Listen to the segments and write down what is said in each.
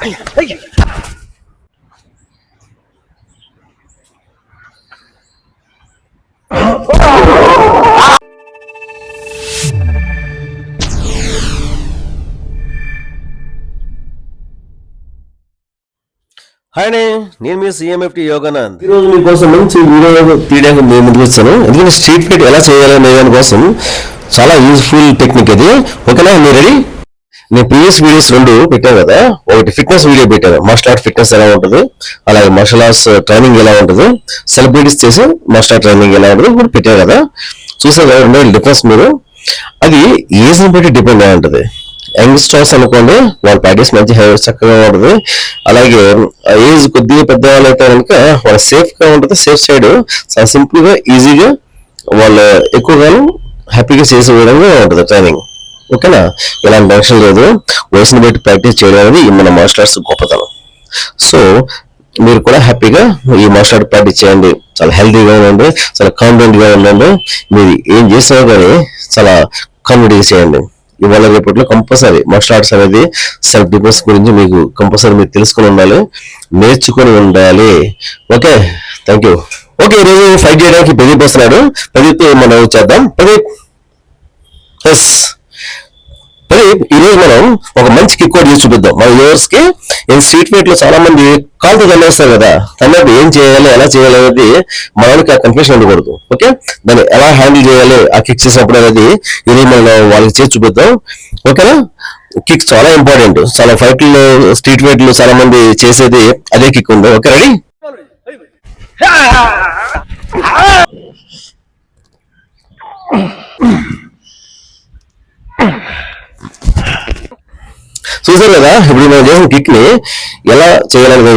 Hi, నేను మీ సిఎంఎఫ్టి యోగానంద్. ఈరోజు మీకోసం మంచి వీడియో తీయడానికి మేము ముందుకు వచ్చాను. ఎందుకంటే స్ట్రీట్ ఫైట్ ఎలా చేయాలనే దానికోసం చాలా యూజ్ఫుల్ టెక్నిక్ ఇది. ఓకేనా, మీరు రెడీ? నేను ప్రీవియస్ వీడియోస్ 2 పెట్టాను కదా. ఒకటి ఫిట్నెస్ వీడియో పెట్టాను, మార్షల్ ఆర్ట్ ఫిట్నెస్ ఎలా ఉంటుంది, అలాగే మార్షల్ ఆర్ట్స్ ట్రైనింగ్ ఎలా ఉంటుంది, సెలబ్రిటీస్ చేసి మార్షల్ ఆర్ట్ ట్రైనింగ్ ఎలా ఉంటుంది కూడా పెట్టాను కదా. చూసారు కదా 2 డిఫరెన్స్. మీరు అది ఏజ్ని బట్టి డిపెండ్ అయి ఉంటుంది. యంగ్స్టర్స్ అనుకోండి, వాళ్ళ ప్రాక్టీస్ మంచి చక్కగా ఉంటుంది. అలాగే ఏజ్ కొద్దిగా పెద్దవాళ్ళు అయితే కనుక వాళ్ళ సేఫ్ గా ఉంటుంది. సేఫ్ సైడ్ చాలా సింపుల్ గా ఈజీగా వాళ్ళు ఎక్కువ కాలం హ్యాపీగా చేసే విధంగా ఉంటుంది ట్రైనింగ్. ఓకేనా, ఇలాంటి టెన్షన్ లేదు. వయసుని బట్టి ప్రాక్టీస్ చేయడం అనేది మన మార్షల్ ఆర్ట్స్ గొప్పతనం. సో మీరు కూడా హ్యాపీగా ఈ మార్షల్ ఆర్ట్ ప్రాక్టీస్ చేయండి. చాలా హెల్తీగా ఉండండి, చాలా కాన్ఫిడెంట్ గా ఉండండి. మీరు ఏం చేసినా కానీ చాలా కాన్ఫిడెంట్గా చేయండి. ఇవాళ రేపట్లో కంపల్సరీ మార్షల్ ఆర్ట్స్ అనేది సెల్ఫ్ డిఫెన్స్ గురించి మీకు కంపల్సరీ మీరు తెలుసుకుని ఉండాలి, నేర్చుకుని ఉండాలి. Okay, thank you. ఓకే, ఈరోజు ఫైట్ చేయడానికి ప్రదీప్ వస్తున్నాడు. ప్రదీప్ మనం చేద్దాం. ప్రదీప్, ఎస్ ప్రదీప్, ఈరోజు మనం ఒక మంచి కిక్ అవుట్ చేసి చూపిద్దాం మన వ్యూవర్స్ కి. స్ట్రీట్ ఫైట్ లో చాలా మంది కాల్తో తన్నేస్తారు కదా, తన్నప్పుడు ఏం చేయాలి, ఎలా చేయాలి అనేది మనకి కన్ఫ్యూషన్ ఉండకూడదు. ఓకే, దాన్ని ఎలా హ్యాండిల్ చేయాలి ఆ కిక్ చేసినప్పుడు అనేది ఇది మనం వాళ్ళకి చేసి చూపిద్దాం. ఓకేనా, కిక్ చాలా ఇంపార్టెంట్. చాలా ఫైట్లు, స్ట్రీట్ ఫైట్ లో చాలా మంది చేసేది అదే కిక్ ఉంది. Okay, ready? చూసారు కదా, ఇప్పుడు మనం చేసిన కిక్ ని ఎలా చేయాలని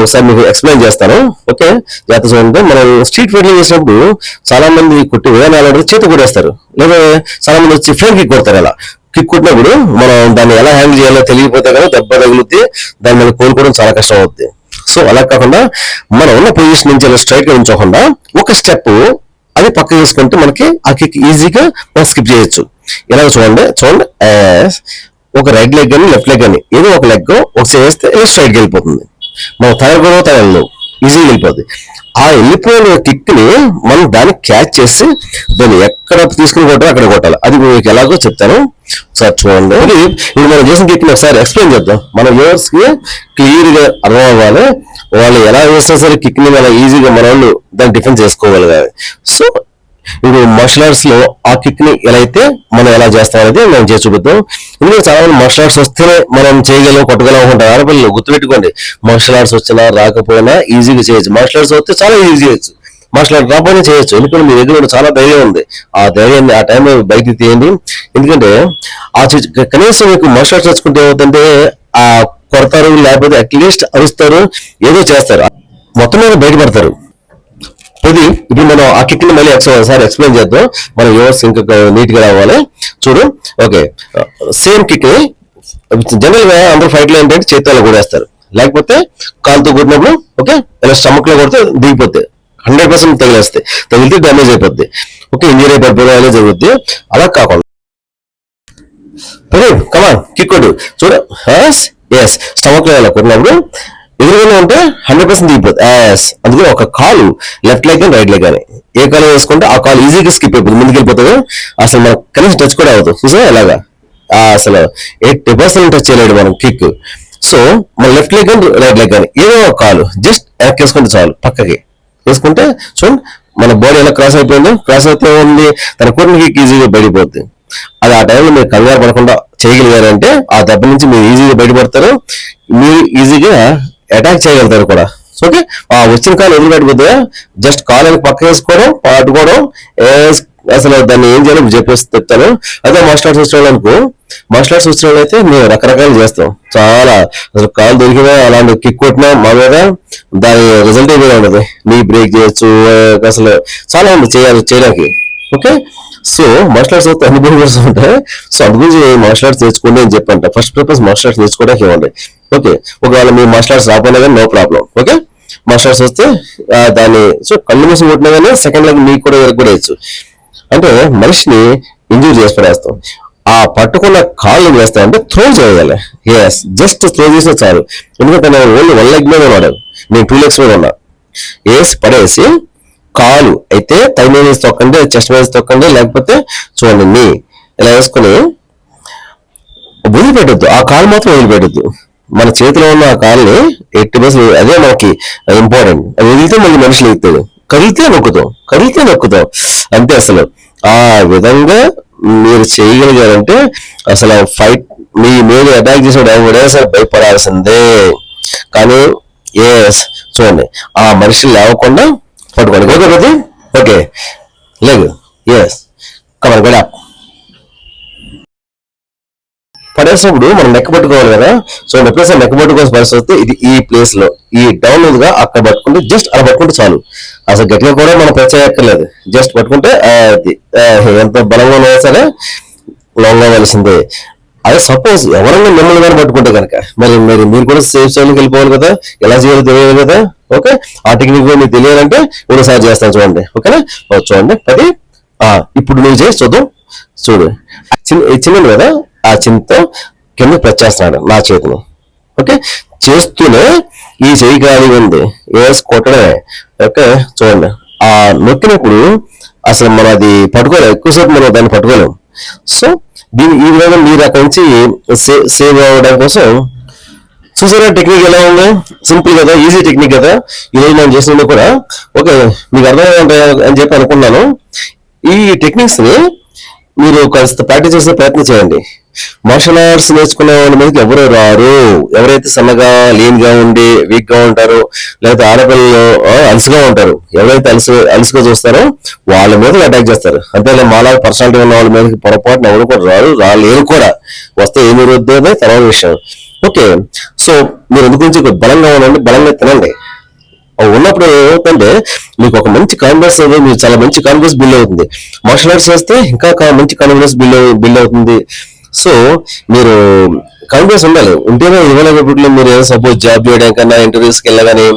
ఒకసారి మీకు ఎక్స్ప్లెయిన్ చేస్తాను. ఓకే, జాగ్రత్త చూడండి. మనం స్ట్రీట్ ఫైట్ లో చేసినప్పుడు చాలా మంది కొట్టి విధానాలు చేతి కొట్టేస్తారు, లేదా చాలా మంది వచ్చి ఫ్రంట్ కిక్ కొడతారు. అలా కిక్ కొట్టినప్పుడు మనం దాన్ని ఎలా హ్యాండిల్ చేయాలో తెలియకపోతే కదా దెబ్బ తగులుతే దాన్ని మనం కోలుకోవడం చాలా కష్టం అవుతుంది. సో అలా కాకుండా మనం ఉన్న పొజిషన్ నుంచి అలా స్ట్రైట్ గా ఉంచకుండా ఒక స్టెప్ అది పక్క తీసుకుంటే మనకి ఆ కిక్ ఈజీగా మనం స్కిప్ చేయొచ్చు. ఇలా చూడండి. ఒక రైట్ లెగ్ కానీ లెఫ్ట్ లెగ్ కానీ ఏదో ఒక లెగ్ ఒక చేస్తే స్ట్రైట్ గా వెళ్ళిపోతుంది. మనం తగలవు ఈజీగా వెళ్ళిపోతుంది. ఆ వెళ్ళిపోయిన కిక్ ని మనం దాన్ని క్యాచ్ చేసి దాన్ని ఎక్కడ తీసుకుని కొట్టాలో అక్కడ కొట్టాలి. అది మీకు ఎలాగో చెప్తాను, ఒకసారి చూడండి. ఇప్పుడు మనం చేసిన కిక్ ని ఒకసారి ఎక్స్ప్లెయిన్ చేద్దాం. మన వ్యూవర్స్ కి క్లియర్ గా అర్థం అవ్వాలి. వాళ్ళు ఎలా చేసినా సరే కిక్ ని మనం ఈజీగా మన వాళ్ళు దాన్ని డిఫెన్స్ చేసుకోగలగాలి. సో ఇప్పుడు మార్షల్ ఆర్ట్స్ లో ఆ కిక్ ని ఎలా అయితే మనం ఎలా చేస్తాం అనేది మనం చేసి చూపిద్దాం. ఎందుకంటే చాలా మంది మార్షల్ ఆర్ట్స్ వస్తేనే మనం చేయగలం, కొట్టగలం అనుకుంటారు. ఆడపిల్లలు గుర్తుపెట్టుకోండి, మార్షల్ ఆర్ట్స్ వచ్చినా రాకపోయినా ఈజీగా చేయొచ్చు. మార్షల్ ఆర్ట్స్ వస్తే చాలా ఈజీ చేయొచ్చు, మార్షల్ ఆర్ట్ రాకపోయినా చేయొచ్చు. ఎందుకంటే మీ దగ్గర చాలా ధైర్యం ఉంది. ఆ ధైర్యాన్ని ఆ టైంలో బయటికి తీయండి. ఎందుకంటే ఆ కనీసం మీకు మార్షల్ ఆర్ట్స్ వచ్చుకుంటే ఏమవుతుందంటే ఆ కొడతారు, లేకపోతే అట్లీస్ట్ అరుస్తారు, ఏదో చేస్తారు, మొత్తం మీద బయటపడతారు. ఇప్పుడు మనం ఆ కిక్ ని మళ్ళీ ఒకసారి ఎక్స్ప్లెయిన్ చేద్దాం. మన వ్యూవర్స్ ఇంకా నీట్ గా రావాలి. చూడు. ఓకే, సేమ్ కిక్ ని జనరల్ గా అందరూ ఫైట్ లో ఏంటంటే చేతుల్లో కొడేస్తారు, లేకపోతే కాలుతో కొట్టినప్పుడు ఓకే ఇలా స్టమక్ లో కొడితే దిగిపోతే 100% తగిలేస్తాయి, తగిలితే డ్యామేజ్ అయిపోద్ది. ఓకే, ఇంజరీ అయిపోతుంది, అలా జరుగుద్ది. అలా కాకుండా కమాన్ కిక్ కొట్టు. చూడు, ఎస్ స్టమక్ లో ఇలా కొట్టినప్పుడు ఎదురుగానే ఉంటే 100% దిగిపోతుంది. అందుకే ఒక కాలు లెఫ్ట్ లెగ్ కానీ రైట్ లెగ్ కానీ ఏ కాలు వేసుకుంటే ఆ కాలు ఈజీగా స్కిప్ అయిపోతుంది, ముందుకు వెళ్ళిపోతుంది. అసలు మనకు కనీసం టచ్ కూడా అవుతుంది. చూసా ఎలాగా అసలు 80% టచ్ చేయలేడు మనం కిక్. సో మన లెఫ్ట్ లెగ్ కానీ రైట్ లెగ్ కానీ ఏదో ఒక కాలు జస్ట్ వెనక్కి వేసుకుంటే చాలు, పక్కకి వేసుకుంటే చూడండి మన బాడీ ఎలా క్రాస్ అయిపోయిందో. క్రాస్ అయితే ఉంది, తన కొట్టిన కిక్ ఈజీగా బయటపోతుంది. అది ఆ టైంలో మీరు కంగారు పడకుండా చేయగలిగారంటే ఆ దెబ్బ నుంచి మీరు ఈజీగా బయటపడతారు, మీరు ఈజీగా అటాక్ చేయగలుగుతారు కూడా. ఓకే, ఆ వచ్చిన కాలు ఎదురుపెట్టుకుంటే జస్ట్ కాలు పక్క వేసుకోవడం, పట్టుకోవడం, అసలు దాన్ని ఏం చేయాలో చెప్పేసి చెప్తాను. అదే మార్షల్ ఆర్ట్స్ వచ్చిన వాళ్ళు అనుకో, మార్షల్ ఆర్ట్స్ వచ్చిన వాళ్ళు అయితే మేము రకరకాలు చేస్తాం. చాలా అసలు కాలు దొరికినా అలాంటి కిక్ కొట్టినా మా మీద దాని రిజల్ట్ ఏమైనా ఉండదు. నీ బ్రేక్ చేయొచ్చు, అసలు చాలా ఉంది చేయడానికి. ఓకే, సో మార్షల్ ఆర్ట్స్ అయితే అన్ని బెనిఫిట్స్ ఉంటాయి. సో అందు గురించి మార్షల్ ఆర్ట్స్ నేర్చుకోండి అని చెప్పంట. ఫస్ట్ పర్పస్ మార్షల్ ఆర్ట్స్ నేర్చుకోవడానికి ఇవ్వండి. ఓకే, ఒకవేళ మీ మార్షల్ ఆర్ట్స్ రాకపోయినా కానీ no problem. Okay, martial arts వస్తే దాన్ని సో కళ్ళు మూసి కొట్టినా కానీ సెకండ్ లెగ్ మీకు కూడా ఎరగొడేయచ్చు. అంటే మనిషిని ఇంజూర్ చేసి పడేస్తాం. ఆ పట్టుకున్న కాళ్ళు ఏం చేస్తానంటే త్రో చేయాలి. ఎస్, జస్ట్ త్రో చేసినా చాలు. ఎందుకంటే నేను ఓన్లీ 1 లెగ్ మీద ఉన్నాడు, నేను 2 లెగ్స్ మీద ఉన్నా. వేసి పడేసి కాలు అయితే తై మీద వేసి తొక్కండి, చెస్ట్ మీద తొక్కండి, లేకపోతే చూడండి నీ ఇలా వేసుకుని వదిలిపెట్టద్దు, ఆ కాలు మాత్రం వదిలిపెట్టద్దు. మన చేతిలో ఉన్న ఆ కాల్ని ఎట్టి బస్సు, అదే మనకి ఇంపార్టెంట్. అది వదిలితే మళ్ళీ మనిషి లేపుతాడు, కదిలితే నొక్కుతాం అంతే. అసలు ఆ విధంగా మీరు చేయగలిగారంటే అసలు ఫైట్ మీ మీద అటాక్ చేసిన ఎవరైనా సరే భయపడాల్సిందే. కానీ ఎస్ చూడండి, ఆ మనిషి లేవకుండా పట్టుకోండి. ఓకే ప్రతి ఓకే లేదు. ఎస్ కమన్ గడా పడేసినప్పుడు మనం నెక్క పట్టుకోవాలి కదా. సో ఎప్పుడైనా నెక్క పట్టుకోవాల్సిన పరిస్థితి వస్తే ఇది ఈ ప్లేస్ లో ఈ డౌన్ గా అక్కడ పట్టుకుంటే జస్ట్ అలా పట్టుకుంటే చాలు. అసలు గట్టిగా కూడా మనం ప్రత్యేకలేదు, జస్ట్ పట్టుకుంటే ఎంత బలంగా ఉన్నా సరే లాంగ్ అవ్వాల్సిందే. అదే సపోజ్ ఎవరైనా మిమ్మల్ని కానీ పట్టుకుంటే కనుక మరి మీరు కూడా సేఫ్ సైడ్కి వెళ్ళిపోవాలి కదా, ఎలా చేయాలో తెలియాలి కదా. ఓకే, ఆ టెక్నిక్ మీకు తెలియాలంటే ఒకసారి చేస్తాను చూడండి. ఓకేనా, చూడండి అది. ఇప్పుడు నువ్వు చేసి చూద్దాం. చూడు చిన్నది కదా, ఆ చిన్నతో కింద ప్రెస్ చేస్తున్నాడు నా చేతిని. ఓకే, చేస్తూనే ఈ చెయ్యి గాలి ఉంది వేసి కొట్టడమే. ఓకే చూడండి, ఆ నొక్కినప్పుడు అసలు మనం అది పట్టుకోలేము, ఎక్కువసేపు మనం దాన్ని పట్టుకోలేము. సో ఈ విధంగా మీరు అక్కడి నుంచి సేవ్ అవ్వడం కోసం చూసారా టెక్నిక్ ఎలా ఉంది? సింపుల్ కదా, ఈజీ టెక్నిక్ కదా. ఈరోజు మనం చేసినది కూడా ఓకే మీకు అర్థమై ఉంటాయి అని చెప్పి అనుకున్నాను. ఈ టెక్నిక్స్ ని మీరు కాస్త ప్రాక్టీస్ చేసే ప్రయత్నం చేయండి. మార్షల్ ఆర్ట్స్ నేర్చుకునే వాళ్ళ మీదకి ఎవరు రారు. ఎవరైతే సన్నగా లీన్ గా ఉండి వీక్ గా ఉంటారో, లేకపోతే ఆడపిల్లలు అలసిగా ఉంటారు, ఎవరైతే అలసిగా చూస్తారో వాళ్ళ మీద అటాక్ చేస్తారు. అంతేలా మాలా పర్సనాలిటీ ఉన్న వాళ్ళ మీదకి పొరపాటున ఎవరు కూడా రాలేరు కూడా. వస్తే ఏమి వద్దే తర్వాత విషయం. ఓకే, సో మీరు ఎందుకు నుంచి బలంగా ఉండండి, బలంగా తినండి. ఉన్నప్పుడు ఏమవుతుందంటే మీకు ఒక మంచి కాన్ఫిడెన్స్, మీరు చాలా మంచి కాన్ఫిడెన్స్ బిల్డ్ అవుతుంది. మార్షల్ ఆర్ట్స్ చేస్తే ఇంకా మంచి కాన్ఫిడెన్స్ బిల్డ్ అవుతుంది. సో మీరు కాన్ఫిడెన్స్ ఉండాలి. ఉంటేనే ఇవ్వలేకపోతే మీరు ఏదో సపోజ్ జాబ్ చేయడానికన్నా ఇంటర్వ్యూస్కి వెళ్ళగానే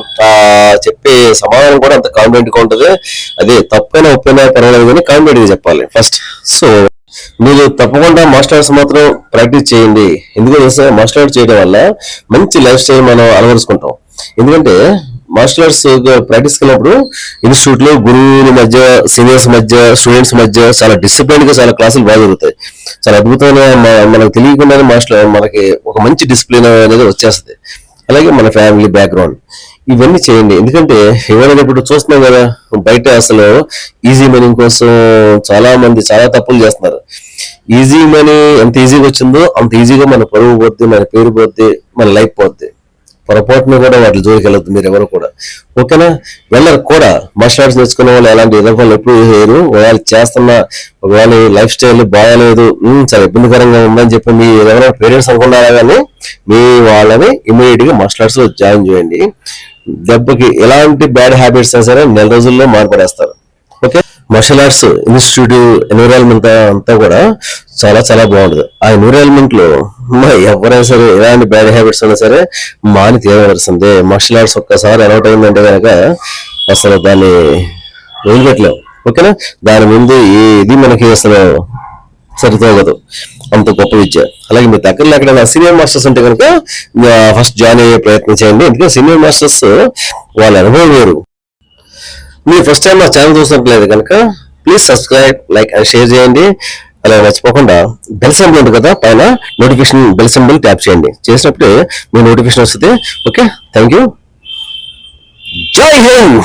చెప్పే సమాధానం కూడా అంత కాన్ఫిడెంట్ గా ఉంటుంది. అదే తప్పైనా ఒప్పైనా పర్వాలేదు కానీ కాన్ఫిడెంట్ గా చెప్పాలి ఫస్ట్. సో మీరు తప్పకుండా మార్షల్ ఆర్ట్స్ మాత్రం ప్రాక్టీస్ చేయండి. ఎందుకంటే మార్షల్ ఆర్ట్స్ చేయడం వల్ల మంచి లైఫ్ స్టైల్ మనం అలవరుచుకుంటాం. ఎందుకంటే మార్షల్ ఆర్ట్స్ ప్రాక్టీస్ వెళ్ళినప్పుడు ఇన్స్టిట్యూట్ లో గురువుల మధ్య, సీనియర్స్ మధ్య, స్టూడెంట్స్ మధ్య చాలా డిసిప్లిన్ గా చాలా క్లాసులు బాగా జరుగుతాయి. చాలా అద్భుతమైన మనకు తెలియకుండానే మనకి ఒక మంచి డిసిప్లిన్ అనేది వచ్చేస్తుంది. అలాగే మన ఫ్యామిలీ బ్యాక్గ్రౌండ్ ఇవన్నీ చేయండి. ఎందుకంటే ఎవరైనా ఇప్పుడు చూస్తున్నాం కదా, బయట అసలు ఈజీ మనీ కోసం చాలా మంది చాలా తప్పులు చేస్తున్నారు. ఈజీ మనీ ఎంత ఈజీగా వచ్చిందో అంత ఈజీగా మన పరువు పోద్ది, మన పేరు పోద్ది, మన లైఫ్ పోద్ది. పొరపాటును కూడా వాటి జోలికి వెళ్ళొద్దు మీరు ఎవరు కూడా. ఓకేనా, వెళ్ళరు కూడా. మార్షల్ ఆర్ట్స్ నేర్చుకునే వాళ్ళు ఎలాంటి ఎదుర్కొలు ఎప్పుడు చేయరు. వాళ్ళు చేస్తున్న ఒకవేళ లైఫ్ స్టైల్ బాగాలేదు, చాలా ఇబ్బందికరంగా ఉందని చెప్పి మీ ఎవరైనా పేరెంట్స్ అనుకున్నారా కానీ మీ వాళ్ళని ఇమీడియట్ గా మార్షల్ ఆర్ట్స్ లో జాయిన్ చేయండి. దెబ్బకి ఎలాంటి బ్యాడ్ హ్యాబిట్స్ అయినా సరే నెల రోజుల్లో మార్పడేస్తారు. Okay, martial arts institute environment అంతా కూడా చాలా చాలా బాగుంటుంది. ఆ ఎన్విరాన్మెంట్ లో ఎవరైనా సరే ఎలాంటి బ్యాడ్ హ్యాబిట్స్ అయినా సరే మాని తీరవలసిందే. మార్షల్ ఆర్ట్స్ ఒక్కసారి అలవాట్ అయిందంటే కనుక అసలు దాన్ని వదిలిపెట్టలేము. ఓకేనా, దాని ముందు ఇది మనకి అసలు సరితోగదు, అంత గొప్ప విద్య. అలాగే మీ దగ్గరలో ఎక్కడైనా సీనియర్ మాస్టర్స్ ఉంటే కనుక ఫస్ట్ జాయిన్ అయ్యే ప్రయత్నం చేయండి. ఎందుకంటే సీనియర్ మాస్టర్స్ వాళ్ళ అనుభవం వేరు. మీరు ఫస్ట్ టైం నా ఛానల్ చూసినట్లేదు కనుక please subscribe, like and share చేయండి. అలా మర్చిపోకుండా బెల్ సింబల్ ఉంటుంది కదా పైన, నోటిఫికేషన్ బెల్ సింబల్ ట్యాప్ చేయండి. చేసినప్పుడే మీ నోటిఫికేషన్ వస్తుంది. Okay, thank you. జై హింద్.